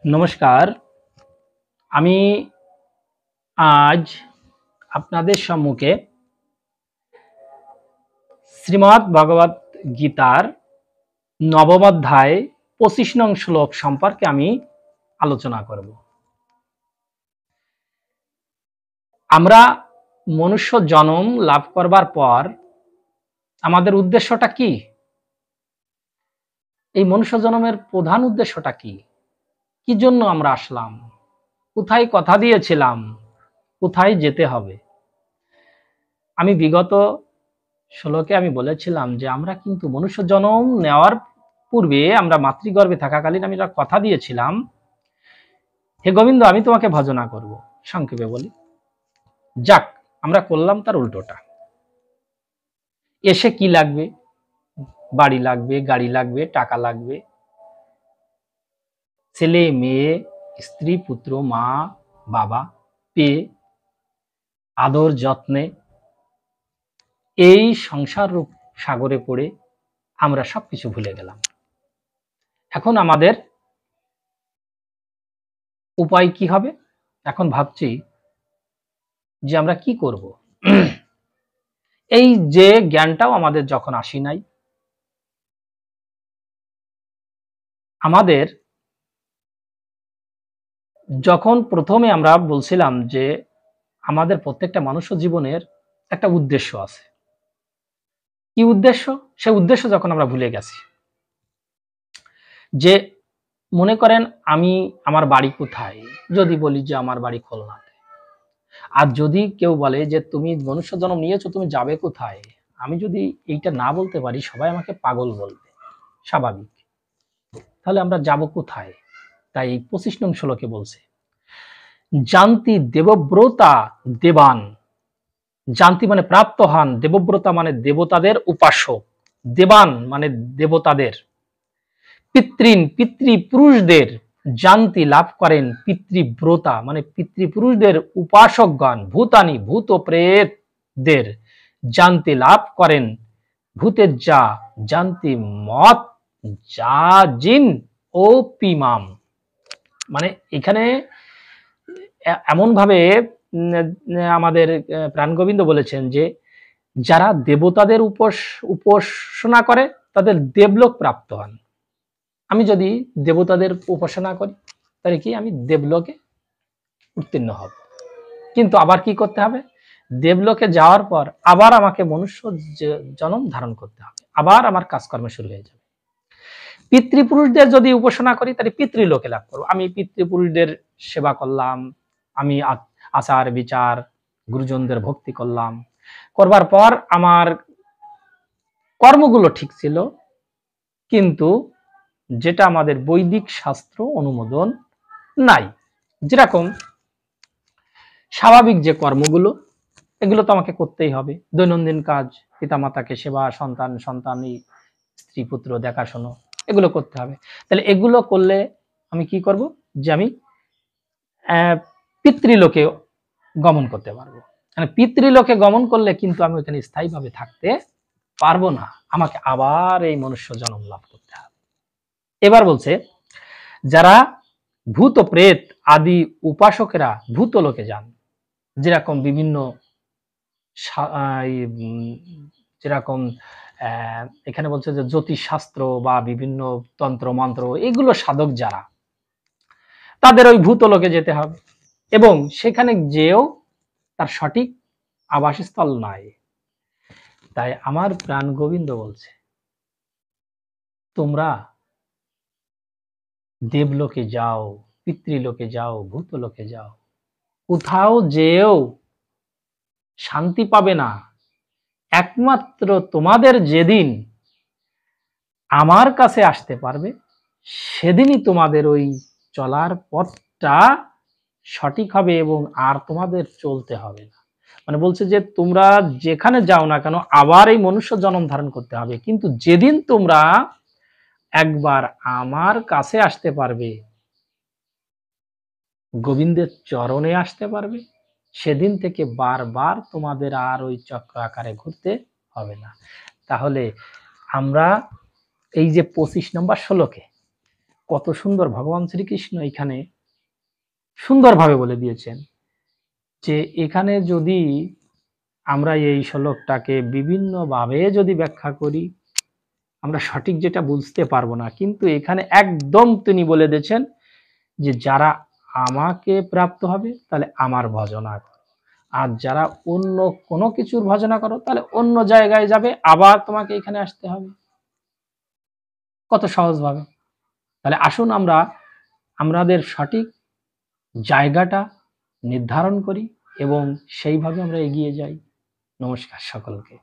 নমস্কার। আমি আজ আপনাদের সম্মুখে শ্রীমদ্ ভগবত গীতার নবম অধ্যায় ২৫ নং শ্লোক সম্পর্কে আমি আলোচনা করব। আমরা মনুষ্য জন্ম লাভ করবার পর আমাদের উদ্দেশ্যটা কি? এই মনুষ্য জন্মের প্রধান উদ্দেশ্যটা কি? কি জন্য আমরা আসলাম? কোথায় কথা দিয়েছিলাম? কোথায় যেতে হবে? আমি বিগত শ্লোকে আমি বলেছিলাম যে আমরা কিন্তু মনুষ্য জন্ম নেওয়ার পূর্বে আমরা মাতৃগর্ভে থাকাকালীন আমি একটা কথা দিয়েছিলাম, হে গোবিন্দ আমি তোমাকে ভজনা করব। সংক্ষেপে বলি, যাক আমরা করলাম তার উল্টোটা। এসে কি লাগবে? বাড়ি লাগবে, গাড়ি লাগবে, টাকা লাগবে, ছেলে মেয়ে, স্ত্রী পুত্র, মা বাবা পেয়ে আদর যত্নে এই সংসার রূপ সাগরে পড়ে আমরা সবকিছু ভুলে গেলাম। এখন আমাদের উপায় কি হবে? এখন ভাবছি যে আমরা কি করব। এই যে জ্ঞানটাও আমাদের যখন আসি নাই, আমাদের যখন প্রথমে আমরা বলছিলাম যে আমাদের প্রত্যেকটা মানুষ্য জীবনের একটা উদ্দেশ্য আছে। কি উদ্দেশ্য? সে উদ্দেশ্য যখন আমরা ভুলে গেছি, যে মনে করেন আমি আমার বাড়ি কোথায়, যদি বলি যে আমার বাড়ি খুলনাতে, আর যদি কেউ বলে যে তুমি মনুষ্য জন্ম নিয়েছো তুমি যাবে কোথায়, আমি যদি এইটা না বলতে পারি সবাই আমাকে পাগল বলবে, স্বাভাবিক। তাহলে আমরা যাব কোথায়? তাই ২৫ নং শ্লোকে বলছে, জানতি দেবব্রতা দেবান। জানতি মানে প্রাপ্ত হন, দেবব্রতা মানে দেবতাদের উপাসক, দেবান মানে দেবতাদের, পিতৃন পিতৃপুরুষদের, জানতি লাভ করেন পিতৃব্রতা মানে পিতৃপুরুষদের উপাসকগণ, ভূতানি ভূত প্রেতদের জানতি লাভ করেন ভূতের যা, জানতি মত যা জিন ও পিমাম। মানে এখানে এমন ভাবে আমাদের প্রাণগোবিন্দ বলেছেন যে যারা দেবতাদের উপাসনা করে তাদের দেবলোক প্রাপ্ত হন। আমি যদি দেবতাদের উপাসনা করি তাহলে কি আমি দেবলোকে উত্তীর্ণ হব, কিন্তু আবার কি করতে হবে? দেবলোকে যাওয়ার পর আবার আমাকে মনুষ্য জন্ম ধারণ করতে হবে, আবার আমার কাজকর্ম শুরু হয়ে যাবে। পিতৃপুরুষদের যদি উপাসনা করি তাহলে পিতৃলোকে লাভ করবো। আমি পিতৃপুরুষদের সেবা করলাম, আমি আচার বিচার গুরুজনদের ভক্তি করলাম, করবার পর আমার কর্মগুলো ঠিক ছিল, কিন্তু যেটা আমাদের বৈদিক শাস্ত্র অনুমোদন নাই, যেরকম স্বাভাবিক যে কর্মগুলো এগুলো তো আমাকে করতেই হবে, দৈনন্দিন কাজ, পিতামাতাকে সেবা, সন্তান স্ত্রী পুত্র দেখাশোনা, এগুলো করতে হবে। তাহলে এগুলো করলে আমি কি করব? যে আমি পিতৃলোকে গমন করতে পারবো। মানে পিতৃলোকে গমন করলে কিন্তু আমি ওখানে স্থায়ীভাবে থাকতে পারবো না, আমাকে আবার এই মনুষ্য জন্ম লাভ করতে হবে। এবার বলছে যারা ভূত প্রেত আদি উপাসকেরা ভূতলোকে যান, যেরকম বিভিন্ন যেরকম এখানে বলছে যে জ্যোতিষ শাস্ত্র বা বিভিন্ন তন্ত্র মন্ত্র এগুলো সাধক যারা, তাদের ওই ভূতলোকে যেতে হবে, এবং সেখানে যেও তার সঠিক আবাসস্থল নাই। তাই আমার প্রাণ গোবিন্দ বলছে তোমরা দেবলোকে যাও, পিতৃলোকে যাও, ভূতলোকে যাও, কোথাও যেও শান্তি পাবে না। একমাত্র তোমাদের যেদিন আমার কাছে আসতে পারবে সেদিনই তোমাদের ওই চলার পথটা সঠিক হবে এবং আর তোমাদের চলতে হবে না। মানে বলছে যে তোমরা যেখানে যাও না কেন আবার এই মনুষ্য জন্ম ধারণ করতে হবে, কিন্তু যেদিন তোমরা একবার আমার কাছে আসতে পারবে, গোবিন্দের চরণে আসতে পারবে, সেদিন থেকে বারবার তোমাদের আর ওই চক্র আকারে ঘুরতে হবে না। তাহলে আমরা এই যে 25 নম্বর শ্লোকে কত সুন্দর ভগবান শ্রীকৃষ্ণ এখানে সুন্দরভাবে বলে দিয়েছেন যে এখানে যদি আমরা এই শ্লোকটাকে বিভিন্নভাবে যদি ব্যাখ্যা করি, আমরা সঠিক যেটা বুঝতে পারবো না, কিন্তু এখানে একদম তিনি বলে দিয়েছেন যে যারা আমাকে প্রাপ্ত হবে তাহলে আমার ভজনা করো, আর যারা অন্য কোনো কিছুর ভজনা করো তাহলে অন্য জায়গায় যাবে, আবার তোমাকে এখানে আসতে হবে। কত সহজভাবে। তাহলে আসুন আমরা আমাদের সঠিক জায়গাটা নির্ধারণ করি এবং সেইভাবে আমরা এগিয়ে যাই। নমস্কার সকলকে।